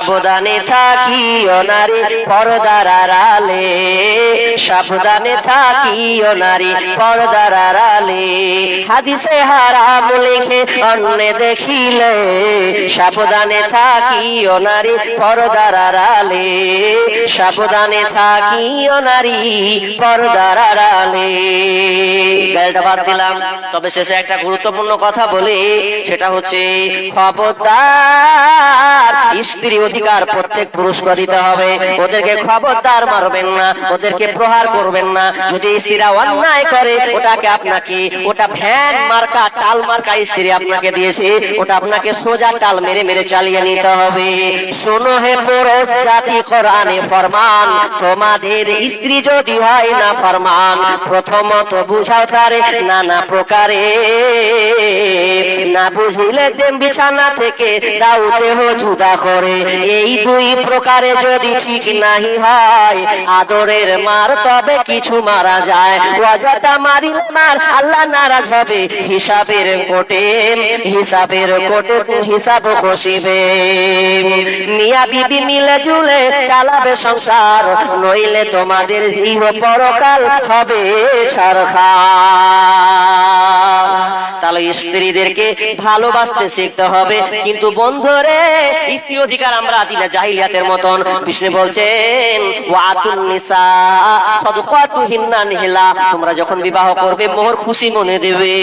সাবধানে থাকিও নারী পর্দার আড়ালে, সাবধানে থাকিও নারী পর্দার আড়ালে। হাদিসে হারাম লিখে অন্যে দেখিলে, সাবধানে থাকিও নারী পর্দার আড়ালে, সাবধানে থাকিও নারী পর্দার আড়ালে। গালটা বাদ দিলাম, তবে শেষে একটা গুরুত্বপূর্ণ কথা বলি, সেটা হচ্ছে খবরদার স্ত্রী অধিকার প্রত্যেক পুরুষকে দিতে হবে। ওদেরকে খবরদার মারবেন না, ওদেরকে প্রহার করবেন না। যদি স্ত্রীরা অন্যায় করে, ওটাকে আপনাকে, ওটা ভ্যান মার্কা টাল মার্কা স্ত্রী আপনাকে দিয়েছে, ওটা আপনাকে সোজা টাল মেরে মেরে চালিয়ে নিতে হবে। শোনো হে পুরুষ জাতি, কোরআনে ফরমান, তোমাদের স্ত্রী যদি হয় না ফরমান, প্রথমত বুঝাও তারে নানা প্রকারে, না বুঝিলে দেম বিছানা থেকে দাও দেহ জুদা করে। এই দুই প্রকারে যদি ঠিক নাহি হয়, আদরের মার তবে কিছু মারা যায়, অযথা মারিলে মার আল্লাহ নারাজ হবে, হিসাবের কোটে, হিসাবের কোটে হিসাব কষিবে। মিয়া বিবি মিলে জুলে চালাবে সংসার, নইলে তোমাদের ইহ পরকাল হবে ছারখার। তাহলে স্ত্রীদেরকে ভালোবাসতে শিখতে হবে। কিন্তু বন্ধুরে, স্ত্রী অধিকার আমরা দিই না জাহিলিয়াতের মতন। বিষ্ণু বলছেন ওয়াতুন নিসা সাদকাতুহিন্না নিহলা, তোমরা যখন বিবাহ করবে মোহর খুশি মনে দেবে।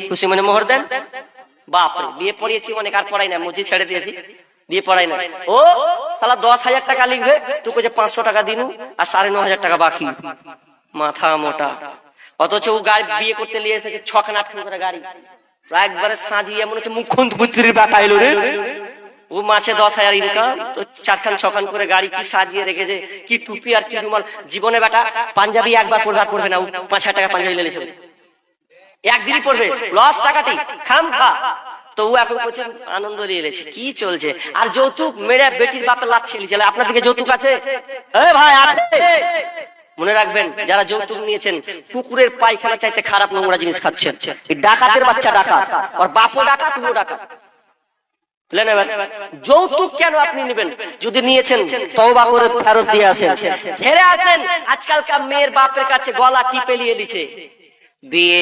খুশি মনে মোহর দেন। বাপরে, বিয়ে পড়িয়েছি অনেক, আর পড়াই না, মসজিদ ছেড়ে দিয়েছি, বিয়ে পড়াই না। ও সালা 10,000 টাকা লিখবে, তুই কইছে 500 টাকা দিনু আর 9,500 টাকা বাকি। মাথা মোটা। অথচ গাড়ি বিয়ে করতে নিয়ে এসেছে 6-8 করে গাড়ি, একবারে সাজিয়ে মনে হচ্ছে মুখ্যমন্ত্রীর ব্যাটা এলো রে। ও মাসে 10,000 ইনকাম, তো 4-5 করে গাড়ি কি সাজিয়ে রেখেছে, কি টুপি আর কি রুমাল। জীবনে বেটা পাঞ্জাবি একবার পড়বে না, 5,000 টাকা পাঞ্জাবি লেলেছে, একদিনই পড়বে, লস টাকাটি খাম খা। তো ও এখন বলছে আনন্দ নিয়ে এলেছে, কি চলছে। আর যৌতুক মেরে বেটির বাপে লাচ্ছি নিয়েছে। আপনার দিকে যৌতুক আছে? ভাই আছে। মনে রাখবেন, যারা যৌতুক নিয়েছেন কুকুরের পায়খানা চাইতে খারাপ নোংরা জিনিস খাচ্ছেন। এই ডাকাতের বাচ্চা ডাকাত, আর বাপও ডাকাত, তুমিও ডাকাত। যৌতুক কেন আপনি নেবেন? যদি নিয়েছেন তওবা করে ফেরত দিয়ে আসেন, ছেড়ে আসেন। আজকালকার মেয়ের বাপের কাছে গলা টিপে নিয়ে দিচ্ছে। বিয়ে